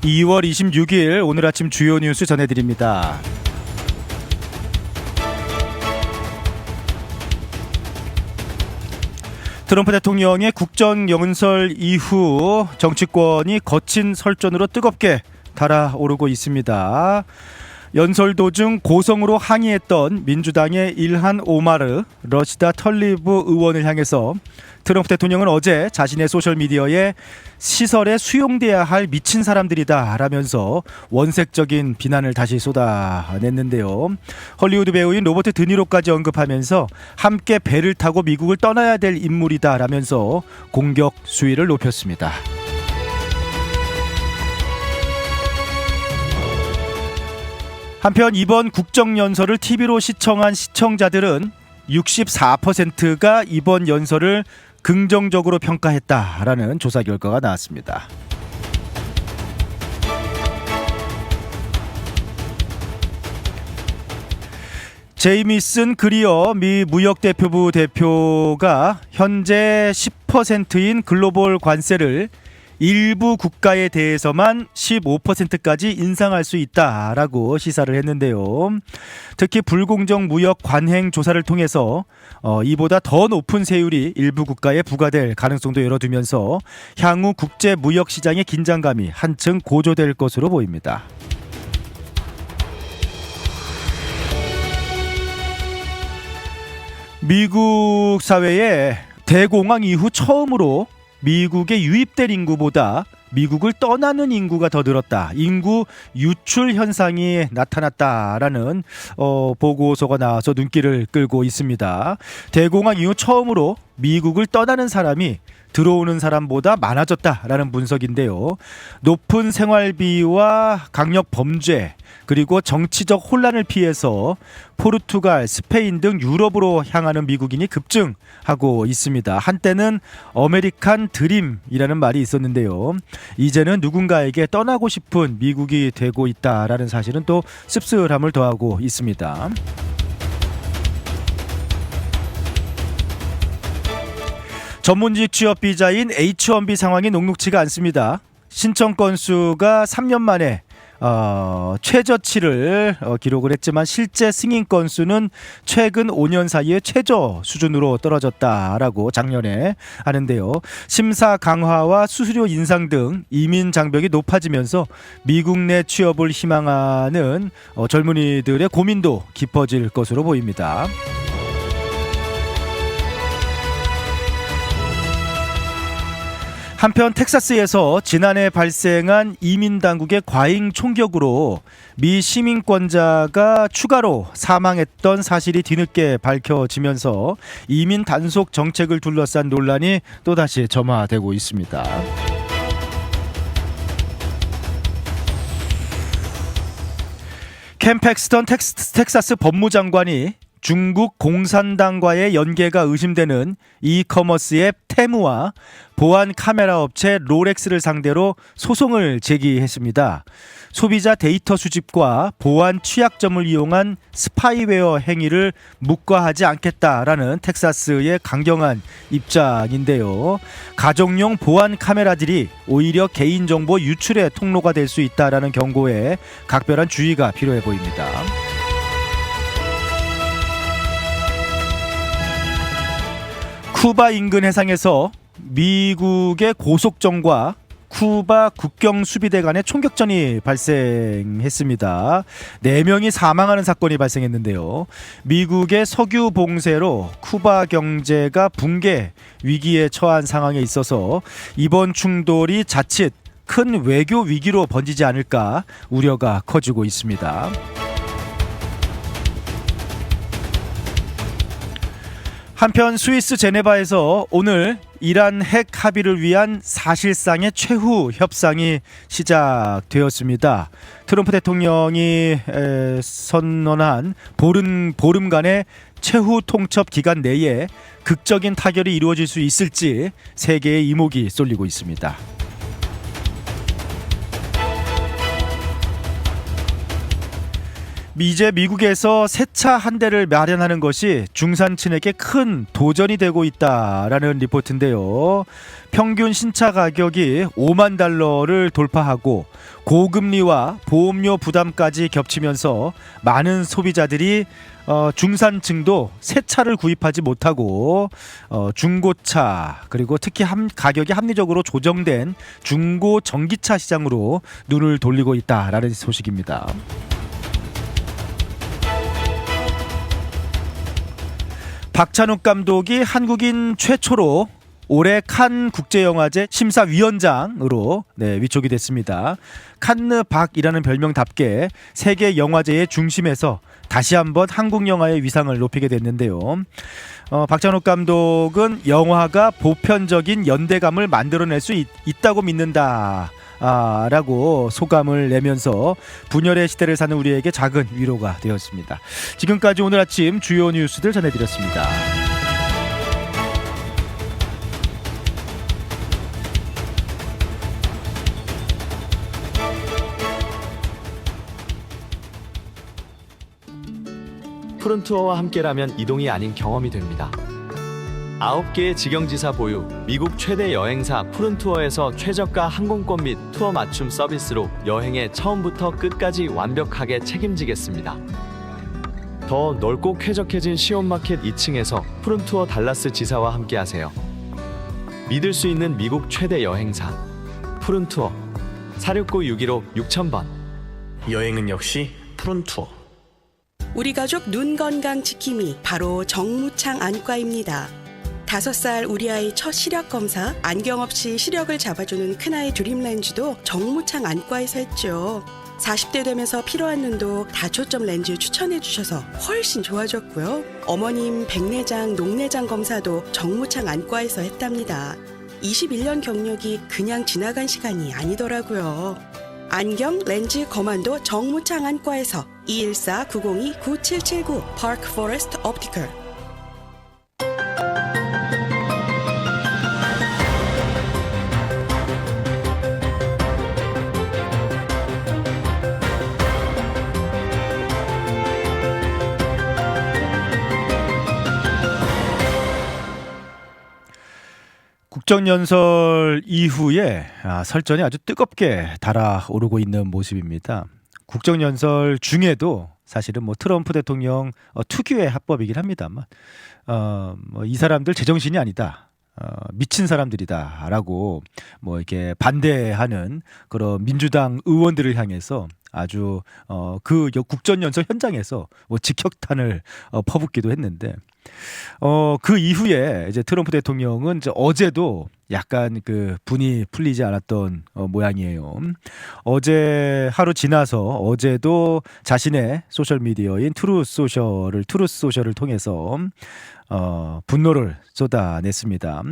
2월 26일 오늘 아침 주요 뉴스 전해드립니다. 트럼프 대통령의 국정연설 이후 정치권이 거친 설전으로 뜨겁게 달아오르고 있습니다. 연설 도중 고성으로 항의했던 민주당의 일한 오마르 러시다 털리브 의원을 향해서 트럼프 대통령은 어제 자신의 소셜미디어에 시설에 수용돼야 할 미친 사람들이다 라면서 원색적인 비난을 다시 쏟아냈는데요. 헐리우드 배우인 로버트 드니로까지 언급하면서 함께 배를 타고 미국을 떠나야 될 인물이다 라면서 공격 수위를 높였습니다. 한편 이번 국정연설을 TV로 시청한 시청자들은 64%가 이번 연설을 긍정적으로 평가했다라는 조사 결과가 나왔습니다. 제이미슨 그리어 미 무역대표부 대표가 현재 10%인 글로벌 관세를 일부 국가에 대해서만 15%까지 인상할 수 있다라고 시사를 했는데요. 특히 불공정 무역 관행 조사를 통해서 이보다 더 높은 세율이 일부 국가에 부과될 가능성도 열어두면서 향후 국제 무역 시장의 긴장감이 한층 고조될 것으로 보입니다. 미국 사회에 대공황 이후 처음으로 미국에 유입될 인구보다 미국을 떠나는 인구가 더 늘었다. 인구 유출 현상이 나타났다라는 보고서가 나와서 눈길을 끌고 있습니다. 대공황 이후 처음으로 미국을 떠나는 사람이 들어오는 사람보다 많아졌다라는 분석인데요. 높은 생활비와 강력 범죄 그리고 정치적 혼란을 피해서 포르투갈, 스페인 등 유럽으로 향하는 미국인이 급증하고 있습니다. 한때는 아메리칸 드림이라는 말이 있었는데요. 이제는 누군가에게 떠나고 싶은 미국이 되고 있다라는 사실은 또 씁쓸함을 더하고 있습니다. 전문직 취업 비자인 H-1B 상황이 녹록지가 않습니다. 신청 건수가 3년 만에 최저치를 기록을 했지만 실제 승인 건수는 최근 5년 사이에 최저 수준으로 떨어졌다라고 작년에 하는데요. 심사 강화와 수수료 인상 등 이민 장벽이 높아지면서 미국 내 취업을 희망하는 젊은이들의 고민도 깊어질 것으로 보입니다. 한편 텍사스에서 지난해 발생한 이민 당국의 과잉 총격으로 미 시민권자가 추가로 사망했던 사실이 뒤늦게 밝혀지면서 이민 단속 정책을 둘러싼 논란이 또다시 점화되고 있습니다. 켄 팩스턴 텍사스 법무장관이 중국 공산당과의 연계가 의심되는 이커머스 앱 테무와 보안 카메라 업체 롤렉스를 상대로 소송을 제기했습니다. 소비자 데이터 수집과 보안 취약점을 이용한 스파이웨어 행위를 묵과하지 않겠다라는 텍사스의 강경한 입장인데요. 가정용 보안 카메라들이 오히려 개인정보 유출의 통로가 될 수 있다라는 경고에 각별한 주의가 필요해 보입니다. 쿠바 인근 해상에서 미국의 고속정과 쿠바 국경 수비대 간의 총격전이 발생했습니다. 4명이 사망하는 사건이 발생했는데요. 미국의 석유 봉쇄로 쿠바 경제가 붕괴 위기에 처한 상황에 있어서 이번 충돌이 자칫 큰 외교 위기로 번지지 않을까 우려가 커지고 있습니다. 한편 스위스 제네바에서 오늘 이란 핵 합의를 위한 사실상의 최후 협상이 시작되었습니다. 트럼프 대통령이 선언한 보름간의 최후 통첩 기간 내에 극적인 타결이 이루어질 수 있을지 세계의 이목이 쏠리고 있습니다. 이제 미국에서 새 차 한 대를 마련하는 것이 중산층에게 큰 도전이 되고 있다라는 리포트인데요. 평균 신차 가격이 5만 달러를 돌파하고 고금리와 보험료 부담까지 겹치면서 많은 소비자들이 중산층도 새 차를 구입하지 못하고 중고차 그리고 특히 가격이 합리적으로 조정된 중고 전기차 시장으로 눈을 돌리고 있다라는 소식입니다. 박찬욱 감독이 한국인 최초로 올해 칸 국제영화제 심사위원장으로 위촉이 됐습니다. 칸느 박이라는 별명답게 세계 영화제의 중심에서 다시 한번 한국 영화의 위상을 높이게 됐는데요. 박찬욱 감독은 영화가 보편적인 연대감을 만들어낼 수 있다고 믿는다. 라고 소감을 내면서 분열의 시대를 사는 우리에게 작은 위로가 되었습니다. 지금까지 오늘 아침 주요 뉴스들 전해드렸습니다. 푸른투어와 함께라면 이동이 아닌 경험이 됩니다. 9개의 직영지사 보유, 미국 최대 여행사 푸른투어에서 최저가 항공권 및 투어 맞춤 서비스로 여행의 처음부터 끝까지 완벽하게 책임지겠습니다. 더 넓고 쾌적해진 시온마켓 2층에서 푸른투어 달라스 지사와 함께하세요. 믿을 수 있는 미국 최대 여행사 푸른투어 469-615-6000번. 여행은 역시 푸른투어. 우리 가족 눈 건강 지킴이 바로 정무창 안과입니다. 5살 우리 아이 첫 시력 검사, 안경 없이 시력을 잡아주는 큰아이 드림렌즈도 정무창 안과에서 했죠. 40대 되면서 필요한 눈도 다초점 렌즈 추천해 주셔서 훨씬 좋아졌고요. 어머님 백내장, 녹내장 검사도 정무창 안과에서 했답니다. 21년 경력이 그냥 지나간 시간이 아니더라고요. 안경, 렌즈, 거만도 정무창 안과에서 214-902-9779 파크 포레스트 옵티컬. 국정연설 이후에 설전이 아주 뜨겁게 달아오르고 있는 모습입니다. 국정연설 중에도 사실은 트럼프 대통령 특유의 합법이긴 합니다만 이 사람들 제정신이 아니다. 미친 사람들이다라고 이렇게 반대하는 그런 민주당 의원들을 향해서 아주 그 국정연설 현장에서 직격탄을 퍼붓기도 했는데 그 이후에 이제 트럼프 대통령은 이제 어제도 약간 그 분이 풀리지 않았던 모양이에요. 어제 하루 지나서 어제도 자신의 소셜 미디어인 트루스 소셜을 통해서 분노를 쏟아냈습니다.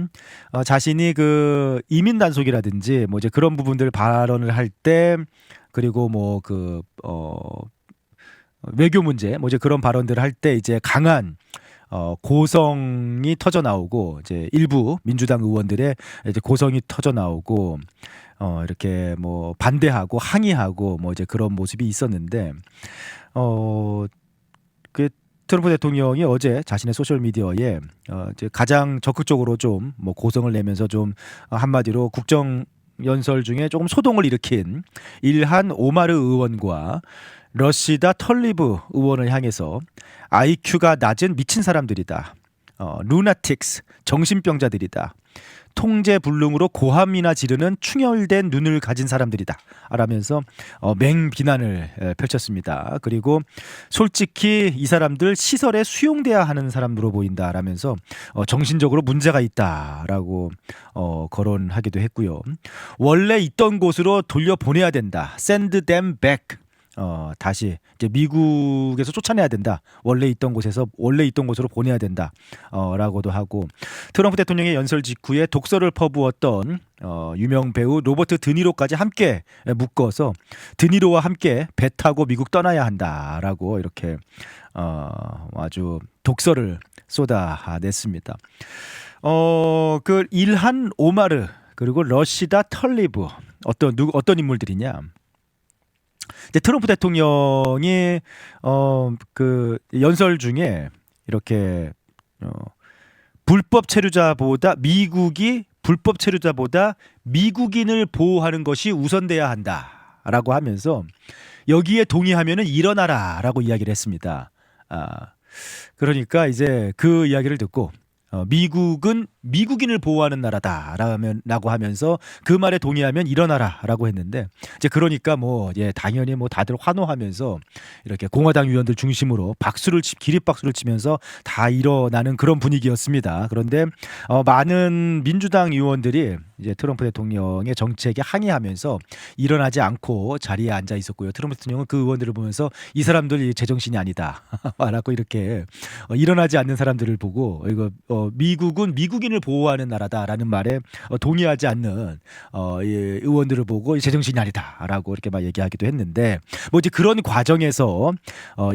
자신이 그 이민 단속이라든지 이제 그런 부분들 발언을 할 때 그리고 외교 문제 이제 그런 발언들을 할 때 이제 강한 고성이 터져 나오고 이제 일부 민주당 의원들의 이제 고성이 터져 나오고 이렇게 반대하고 항의하고 이제 그런 모습이 있었는데 그 트럼프 대통령이 어제 자신의 소셜 미디어에 이제 가장 적극적으로 좀 고성을 내면서 좀 한마디로 국정 연설 중에 조금 소동을 일으킨 일한 오마르 의원과 러시다 털리브 의원을 향해서 IQ가 낮은 미친 사람들이다. 루나틱스, 정신병자들이다. 통제불능으로 고함이나 지르는 충혈된 눈을 가진 사람들이다. 라면서 맹비난을 펼쳤습니다. 그리고 솔직히 이 사람들 시설에 수용돼야 하는 사람으로 보인다. 라면서 정신적으로 문제가 있다라고 거론하기도 했고요. 원래 있던 곳으로 돌려보내야 된다. Send them back. 다시 이제 미국에서 쫓아내야 된다. 원래 있던 곳으로 보내야 된다. 라고도 하고 트럼프 대통령의 연설 직후에 독서를 퍼부었던 유명 배우 로버트 드니로까지 함께 묶어서 드니로와 함께 배 타고 미국 떠나야 한다라고 이렇게 아주 독서를 쏟아냈습니다. 그 일한 오마르 그리고 러시다 털리브 어떤 인물들이냐? 이제 트럼프 대통령이 그 연설 중에 이렇게 불법 체류자보다 미국인을 보호하는 것이 우선돼야 한다라고 하면서 여기에 동의하면은 일어나라라고 이야기를 했습니다. 그러니까 이제 그 이야기를 듣고 미국은 미국인을 보호하는 나라다라고 하면서 그 말에 동의하면 일어나라라고 했는데 이제 그러니까 뭐 당연히 뭐 다들 환호하면서 이렇게 공화당 의원들 중심으로 기립박수를 치면서 다 일어나는 그런 분위기였습니다. 그런데 많은 민주당 의원들이 이제 트럼프 대통령의 정책에 항의하면서 일어나지 않고 자리에 앉아 있었고요. 트럼프 대통령은 그 의원들을 보면서 이 사람들 제정신이 아니다라고 이렇게 일어나지 않는 사람들을 보고 이거 미국은 미국인을 보호하는 나라다라는 말에 동의하지 않는 의원들을 보고 제정신이 아니다라고 이렇게 막 얘기하기도 했는데 뭐 이제 그런 과정에서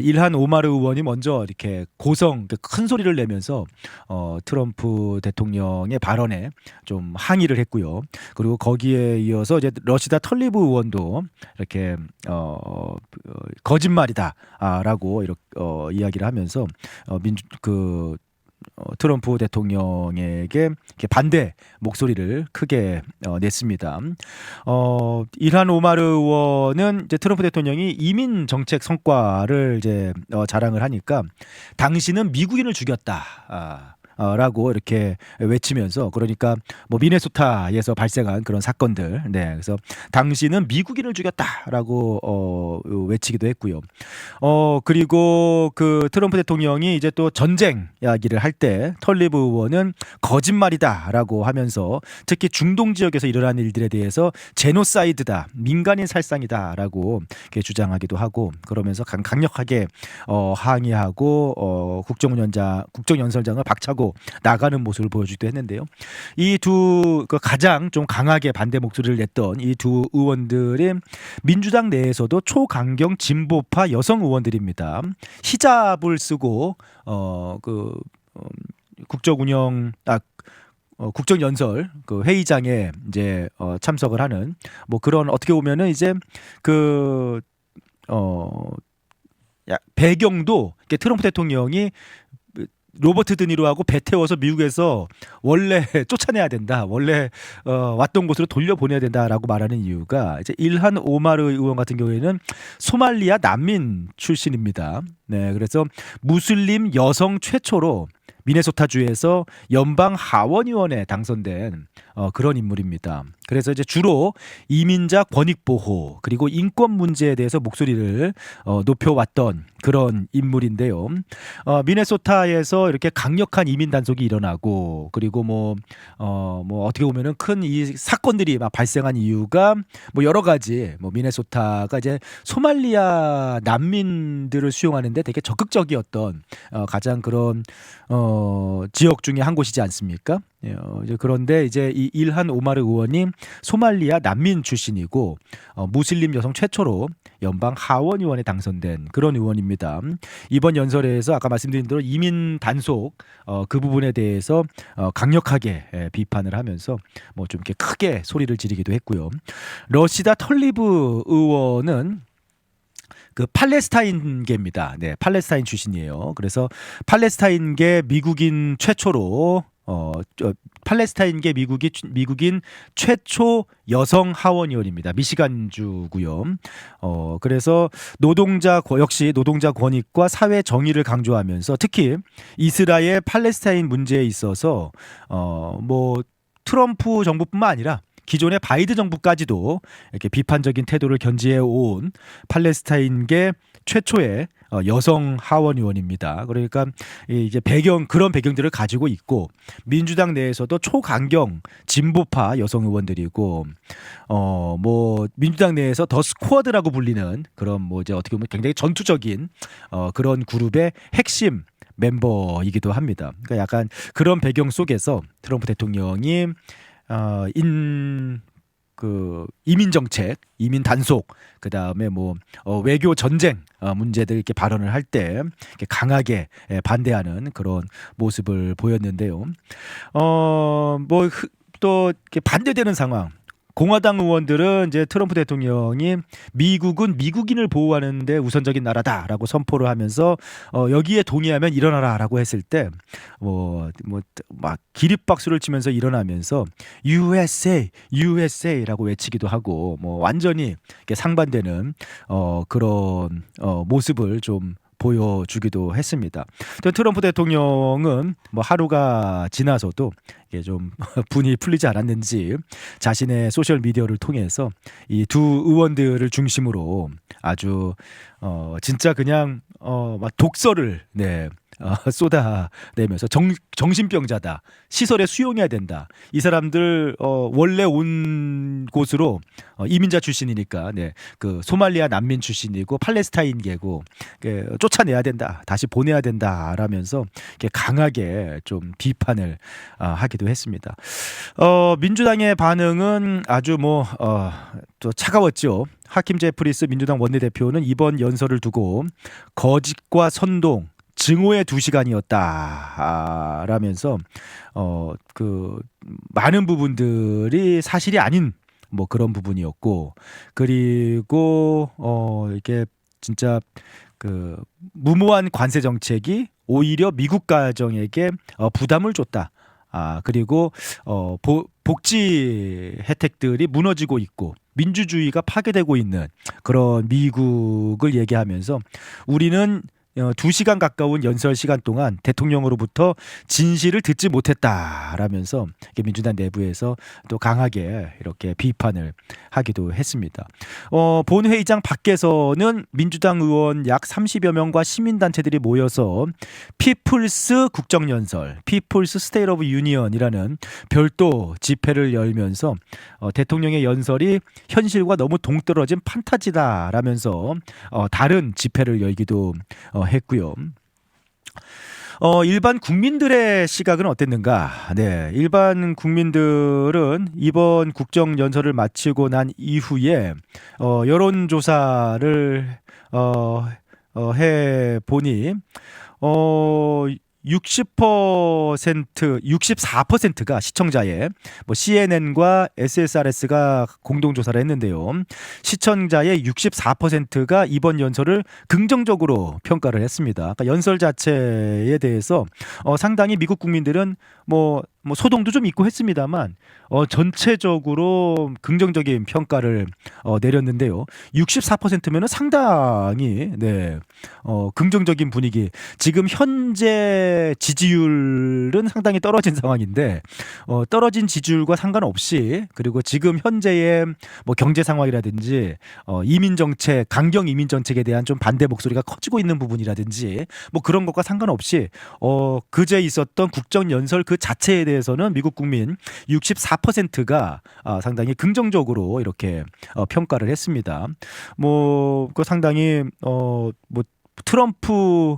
일한 오마르 의원이 먼저 이렇게 큰 소리를 내면서 트럼프 대통령의 발언에 좀 항의를 했고요. 그리고 거기에 이어서 이제 러시다 털리브 의원도 이렇게 거짓말이다라고 이렇게 이야기를 하면서 트럼프 대통령에게 이렇게 반대 목소리를 크게 냈습니다. 일한 오마르 의원은 이제 트럼프 대통령이 이민 정책 성과를 이제 자랑을 하니까 당신은 미국인을 죽였다. 라고 이렇게 외치면서 그러니까 뭐 미네소타에서 발생한 그런 사건들, 그래서 당신은 미국인을 죽였다라고 외치기도 했고요. 그리고 그 트럼프 대통령이 이제 또 전쟁 이야기를 할 때 털리브 의원은 거짓말이다라고 하면서 특히 중동 지역에서 일어난 일들에 대해서 제노사이드다, 민간인 살상이다라고 이렇게 주장하기도 하고 그러면서 강력하게 항의하고 국정연설장을 박차고 나가는 모습을 보여주기도 했는데요. 이 두 가장 좀 강하게 반대 목소리를 냈던 이 두 의원들이 민주당 내에서도 초강경 진보파 여성 의원들입니다. 히잡을 쓰고 국정연설 그 회의장에 이제 참석을 하는 뭐 그런 어떻게 보면은 이제 배경도 트럼프 대통령이 로버트 드니로하고 배 태워서 미국에서 원래 쫓아내야 된다. 원래 왔던 곳으로 돌려보내야 된다라고 말하는 이유가 이제 일한 오마르 의원 같은 경우에는 소말리아 난민 출신입니다. 네, 그래서 무슬림 여성 최초로 미네소타주에서 연방 하원의원에 당선된 그런 인물입니다. 그래서 이제 주로 이민자 권익 보호 그리고 인권 문제에 대해서 목소리를 높여왔던 그런 인물인데요. 미네소타에서 이렇게 강력한 이민 단속이 일어나고 그리고 뭐 어떻게 보면은 큰 이 사건들이 막 발생한 이유가 뭐 여러 가지 뭐 미네소타가 이제 소말리아 난민들을 수용하는데 되게 적극적이었던 가장 그런 지역 중에 한 곳이지 않습니까? 그런데 이제 이 일한 오마르 의원이 소말리아 난민 출신이고 무슬림 여성 최초로 연방 하원의원에 당선된 그런 의원입니다. 이번 연설에서 아까 말씀드린 대로 이민 단속 그 부분에 대해서 강력하게 비판을 하면서 뭐 좀 이렇게 크게 소리를 지르기도 했고요. 러시다 털리브 의원은 그 팔레스타인계입니다. 네, 팔레스타인 출신이에요. 그래서 팔레스타인계 미국인 최초로 팔레스타인계 미국인 최초 여성 하원의원입니다. 미시간주고요. 그래서 역시 노동자 권익과 사회 정의를 강조하면서 특히 이스라엘 팔레스타인 문제에 있어서 뭐 트럼프 정부뿐만 아니라 기존의 바이든 정부까지도 이렇게 비판적인 태도를 견지해 온 팔레스타인계 최초의 여성 하원 의원입니다. 그러니까 이제 그런 배경들을 가지고 있고 민주당 내에서도 초강경 진보파 여성 의원들이고 뭐 민주당 내에서 더 스쿼드라고 불리는 그런 뭐 이제 어떻게 보면 굉장히 전투적인 그런 그룹의 핵심 멤버이기도 합니다. 그러니까 약간 그런 배경 속에서 트럼프 대통령이 이민 정책, 이민 단속, 그 다음에 뭐 외교 전쟁 문제들 이렇게 발언을 할 때 강하게 반대하는 그런 모습을 보였는데요. 뭐 또 이렇게 반대되는 상황. 공화당 의원들은 이제 트럼프 대통령이 미국은 미국인을 보호하는데 우선적인 나라다라고 선포를 하면서 여기에 동의하면 일어나라라고 했을 때 막 기립박수를 치면서 일어나면서 USA, USA라고 외치기도 하고 뭐 완전히 이렇게 상반되는 그런 모습을 좀 보여주기도 했습니다. 또 트럼프 대통령은 뭐 하루가 지나서도 이게 좀 분이 풀리지 않았는지 자신의 소셜 미디어를 통해서 이 두 의원들을 중심으로 아주 진짜 그냥 막 독설을 쏟아내면서 정신병자다. 시설에 수용해야 된다. 이 사람들 원래 온 곳으로 이민자 출신이니까 그 소말리아 난민 출신이고 팔레스타인계고 쫓아내야 된다. 다시 보내야 된다라면서 강하게 좀 비판을 하기도 했습니다. 민주당의 반응은 아주 또 차가웠죠. 하킴 제프리스 민주당 원내대표는 이번 연설을 두고 거짓과 선동 증오의 2시간이었다 라면서 그 많은 부분들이 사실이 아닌 뭐 그런 부분이었고, 그리고 이게 진짜 그 무모한 관세 정책이 오히려 미국 가정에게 부담을 줬다. 그리고 복지 혜택들이 무너지고 있고 민주주의가 파괴되고 있는 그런 미국을 얘기하면서 우리는 2시간 가까운 연설 시간 동안 대통령으로부터 진실을 듣지 못했다라면서 민주당 내부에서 또 강하게 이렇게 비판을 하기도 했습니다. 본회의장 밖에서는 민주당 의원 약 30여 명과 시민단체들이 모여서 피플스 국정연설, 피플스 스테이트 오브 유니언이라는 별도 집회를 열면서 대통령의 연설이 현실과 너무 동떨어진 판타지다라면서 다른 집회를 열기도 했고요. 일반 국민들의 시각은 어땠는가? 일반 국민들은 이번 국정연설을 마치고 난 이후에 여론조사를 해보니 64%가 시청자의 CNN과 SSRS가 공동조사를 했는데요. 시청자의 64%가 이번 연설을 긍정적으로 평가를 했습니다. 그러니까 연설 자체에 대해서 상당히 미국 국민들은 뭐 소동도 좀 있고 했습니다만 전체적으로 긍정적인 평가를 내렸는데요. 64%면은 상당히 긍정적인 분위기. 지금 현재 지지율은 상당히 떨어진 상황인데 떨어진 지지율과 상관없이, 그리고 지금 현재의 경제 상황이라든지 이민 정책, 강경 이민 정책에 대한 좀 반대 목소리가 커지고 있는 부분이라든지 그런 것과 상관없이 그제 있었던 국정 연설 그 자체에 대해서는 미국 국민 64%가 상당히 긍정적으로 이렇게 평가를 했습니다. 그 상당히 트럼프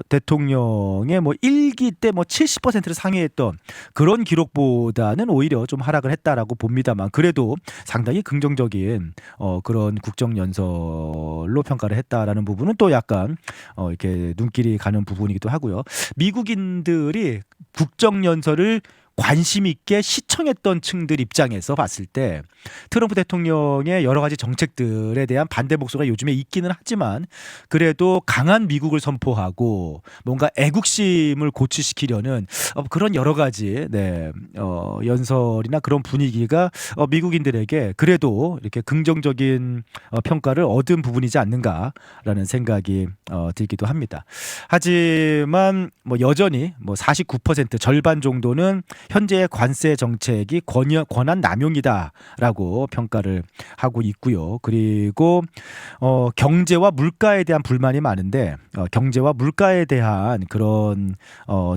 대통령의 일기 때 70%를 상회했던 그런 기록보다는 오히려 좀 하락을 했다라고 봅니다만, 그래도 상당히 긍정적인 그런 국정연설로 평가를 했다라는 부분은 또 약간 이렇게 눈길이 가는 부분이기도 하고요. 미국인들이 국정연설을 관심 있게 시청했던 층들 입장에서 봤을 때 트럼프 대통령의 여러 가지 정책들에 대한 반대 목소리가 요즘에 있기는 하지만, 그래도 강한 미국을 선포하고 뭔가 애국심을 고취시키려는 그런 여러 가지 연설이나 그런 분위기가 미국인들에게 그래도 이렇게 긍정적인 평가를 얻은 부분이지 않는가라는 생각이 들기도 합니다. 하지만 여전히 49% 절반 정도는 현재의 관세 정책이 권한 남용이다라고 평가를 하고 있고요. 그리고 경제와 물가에 대한 불만이 많은데 경제와 물가에 대한 그런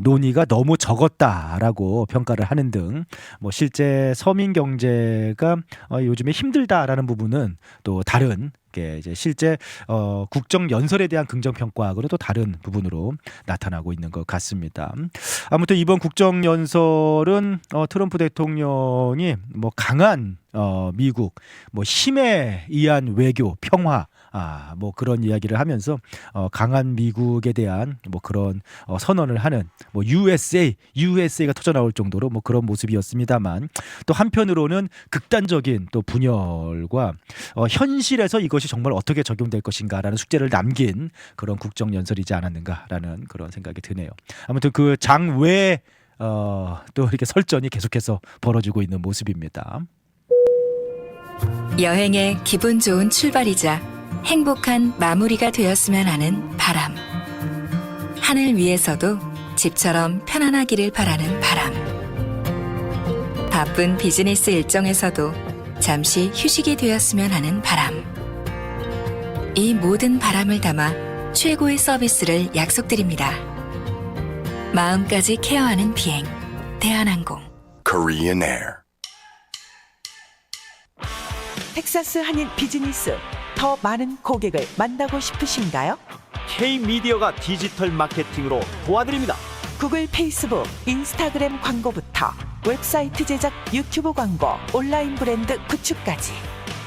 논의가 너무 적었다라고 평가를 하는 등 실제 서민 경제가 요즘에 힘들다라는 부분은 또 다른 이제 실제 국정 연설에 대한 긍정 평가하고는 또 다른 부분으로 나타나고 있는 것 같습니다. 아무튼 이번 국정 연설은 트럼프 대통령이 강한 미국 뭐 힘에 의한 외교 평화 뭐 그런 이야기를 하면서 강한 미국에 대한 뭐 그런 선언을 하는 뭐 USA가 터져 나올 정도로 뭐 그런 모습이었습니다만 또 한편으로는 극단적인 또 분열과 현실에서 이것이 정말 어떻게 적용될 것인가라는 숙제를 남긴 그런 국정 연설이지 않았는가라는 그런 생각이 드네요. 아무튼 그 장외 또 이렇게 설전이 계속해서 벌어지고 있는 모습입니다. 여행의 기분 좋은 출발이자 행복한 마무리가 되었으면 하는 바람. 하늘 위에서도 집처럼 편안하기를 바라는 바람. 바쁜 비즈니스 일정에서도 잠시 휴식이 되었으면 하는 바람. 이 모든 바람을 담아 최고의 서비스를 약속드립니다. 마음까지 케어하는 비행, 대한항공. Korean Air. 텍사스 한인 비즈니스 더 많은 고객을 만나고 싶으신가요? K-미디어가 디지털 마케팅으로 도와드립니다. 구글, 페이스북, 인스타그램 광고부터 웹사이트 제작, 유튜브 광고, 온라인 브랜드 구축까지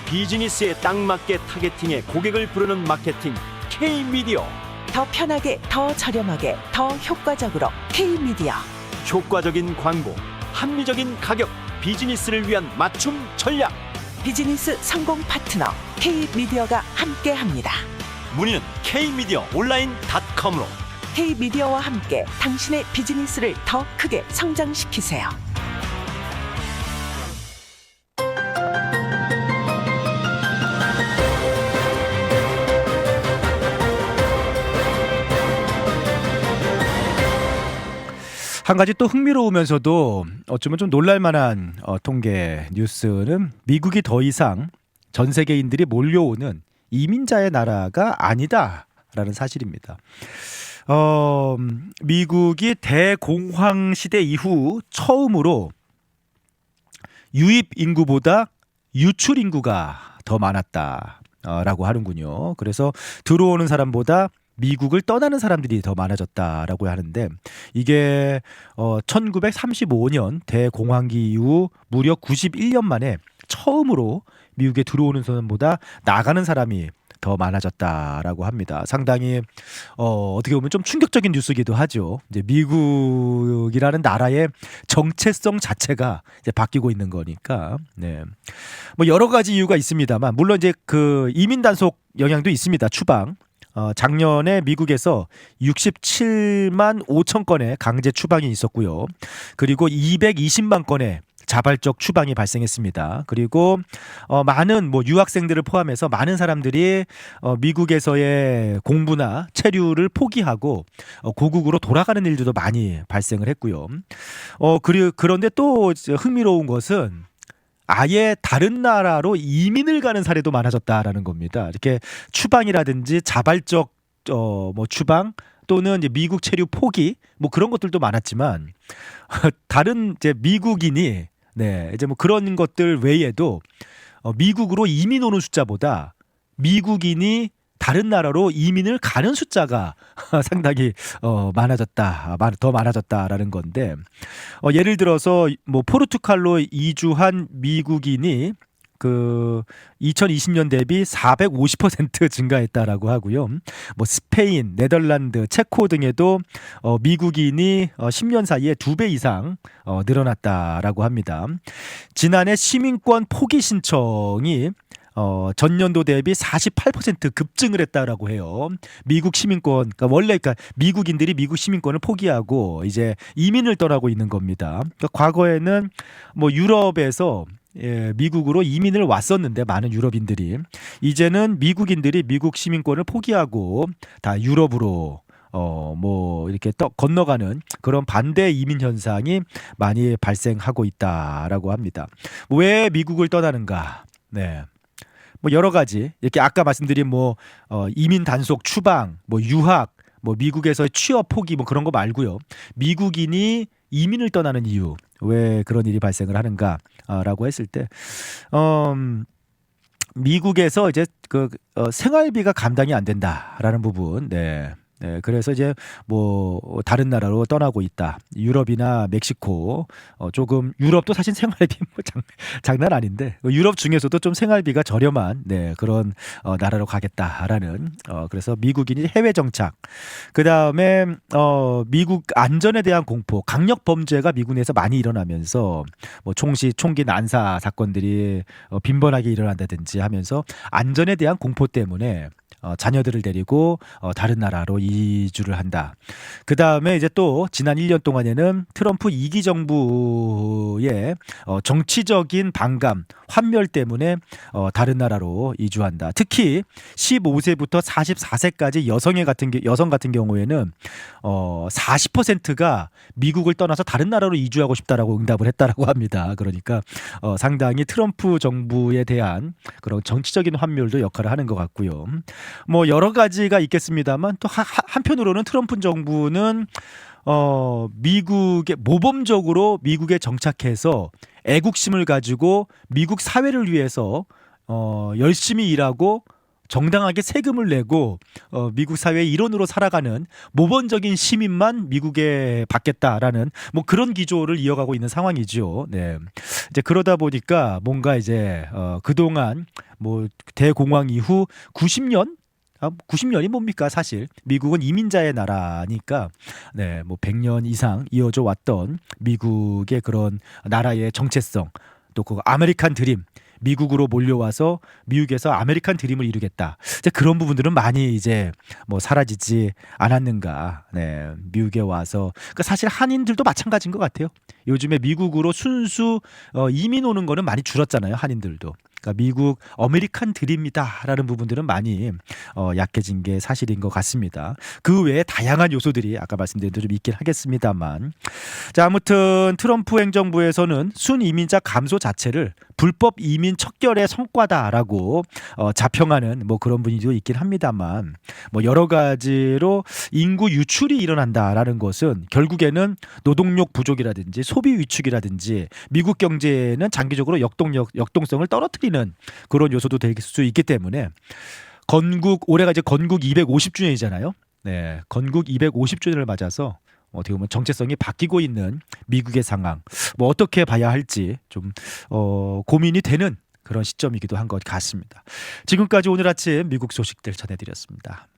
비즈니스에 딱 맞게 타겟팅해 고객을 부르는 마케팅 K-미디어. 더 편하게, 더 저렴하게, 더 효과적으로 K-미디어. 효과적인 광고, 합리적인 가격, 비즈니스를 위한 맞춤 전략. 비즈니스 성공 파트너 K-미디어가 함께합니다. 문의는 K-미디어 온라인.com으로. K-미디어와 함께 당신의 비즈니스를 더 크게 성장시키세요. 한 가지 또 흥미로우면서도 어쩌면 좀 놀랄만한 통계 뉴스는 미국이 더 이상 전 세계인들이 몰려오는 이민자의 나라가 아니다라는 사실입니다. 미국이 대공황 시대 이후 처음으로 유입 인구보다 유출 인구가 더 많았다라고 하는군요. 그래서 들어오는 사람보다 미국을 떠나는 사람들이 더 많아졌다라고 하는데 이게 1935년 대공황기 이후 무려 91년 만에 처음으로 미국에 들어오는 사람보다 나가는 사람이 더 많아졌다라고 합니다. 상당히 어떻게 보면 좀 충격적인 뉴스이기도 하죠. 이제 미국이라는 나라의 정체성 자체가 이제 바뀌고 있는 거니까. 네. 뭐 여러 가지 이유가 있습니다만 물론 이제 그 이민 단속 영향도 있습니다. 추방. 작년에 미국에서 67만 5천 건의 강제 추방이 있었고요. 그리고 220만 건의 자발적 추방이 발생했습니다. 그리고 많은 뭐 유학생들을 포함해서 많은 사람들이 미국에서의 공부나 체류를 포기하고 고국으로 돌아가는 일들도 많이 발생을 했고요. 그런데 또 흥미로운 것은 아예 다른 나라로 이민을 가는 사례도 많아졌다라는 겁니다. 이렇게 추방이라든지 자발적 뭐 추방 또는 이제 미국 체류 포기 뭐 그런 것들도 많았지만 다른 이제 미국인이 이제 뭐 그런 것들 외에도 미국으로 이민 오는 숫자보다 미국인이 다른 나라로 이민을 가는 숫자가 상당히 더 많아졌다라는 건데 예를 들어서 뭐 포르투갈로 이주한 미국인이 그 2020년 대비 450% 증가했다라고 하고요. 뭐 스페인, 네덜란드, 체코 등에도 미국인이 10년 사이에 2배 이상 늘어났다라고 합니다. 지난해 시민권 포기 신청이 전년도 대비 48% 급증을 했다라고 해요. 미국 시민권, 그러니까 미국인들이 미국 시민권을 포기하고 이제 이민을 떠나고 있는 겁니다. 그러니까 과거에는 뭐 유럽에서 미국으로 이민을 왔었는데 많은 유럽인들이 이제는 미국인들이 미국 시민권을 포기하고 다 유럽으로 뭐 이렇게 건너가는 그런 반대 이민 현상이 많이 발생하고 있다라고 합니다. 왜 미국을 떠나는가? 네. 뭐 여러 가지 이렇게 아까 말씀드린 뭐 이민 단속 추방, 뭐 유학, 뭐 미국에서의 취업 포기 뭐 그런 거 말고요. 미국인이 이민을 떠나는 이유 왜 그런 일이 발생을 하는가라고 했을 때 미국에서 이제 그 생활비가 감당이 안 된다라는 부분, 네, 그래서 이제 뭐 다른 나라로 떠나고 있다. 유럽이나 멕시코 조금 유럽도 사실 생활비 뭐 장난 아닌데 유럽 중에서도 좀 생활비가 저렴한 그런 나라로 가겠다라는 그래서 미국인이 해외 정착. 그다음에 미국 안전에 대한 공포, 강력 범죄가 미국 내에서 많이 일어나면서 뭐 총기 난사 사건들이 빈번하게 일어난다든지 하면서 안전에 대한 공포 때문에 자녀들을 데리고 다른 나라로 이주를 한다. 그 다음에 이제 또 지난 1년 동안에는 트럼프 2기 정부의 정치적인 반감, 환멸 때문에 다른 나라로 이주한다. 특히 15세부터 44세까지 여성 같은 경우에는 40%가 미국을 떠나서 다른 나라로 이주하고 싶다라고 응답을 했다라고 합니다. 그러니까 상당히 트럼프 정부에 대한 그런 정치적인 환멸도 역할을 하는 것 같고요. 뭐 여러 가지가 있겠습니다만 또 한편으로는 트럼프 정부는 미국의 모범적으로 미국에 정착해서 애국심을 가지고 미국 사회를 위해서 열심히 일하고 정당하게 세금을 내고 미국 사회의 일원으로 살아가는 모범적인 시민만 미국에 받겠다라는 뭐 그런 기조를 이어가고 있는 상황이죠. 네. 이제 그러다 보니까 뭔가 이제 그동안 뭐 대공황 이후 90년이 뭡니까 사실 미국은 이민자의 나라니까 뭐 100년 이상 이어져 왔던 미국의 그런 나라의 정체성 또 그 아메리칸 드림 미국으로 몰려와서 미국에서 아메리칸 드림을 이루겠다. 이제 그런 부분들은 많이 이제 뭐 사라지지 않았는가. 미국에 와서 그러니까 사실 한인들도 마찬가지인 것 같아요. 요즘에 미국으로 순수 이민 오는 거는 많이 줄었잖아요. 한인들도. 그러니까 미국 아메리칸 드림이다라는 부분들은 많이 약해진 게 사실인 것 같습니다. 그 외에 다양한 요소들이 아까 말씀드린 대로 좀 있긴 하겠습니다만, 자 아무튼 트럼프 행정부에서는 순이민자 감소 자체를 불법 이민 척결의 성과다라고 자평하는 뭐 그런 분위기도 있긴 합니다만, 뭐 여러 가지로 인구 유출이 일어난다라는 것은 결국에는 노동력 부족이라든지 소비 위축이라든지 미국 경제는 장기적으로 역동성을 떨어뜨리는 그런 요소도 될 수 있기 때문에 올해가 이제 건국 250주년이잖아요. 네, 건국 250주년을 맞아서 어떻게 보면 정체성이 바뀌고 있는 미국의 상황, 뭐 어떻게 봐야 할지 좀 고민이 되는 그런 시점이기도 한 것 같습니다. 지금까지 오늘 아침 미국 소식들 전해드렸습니다.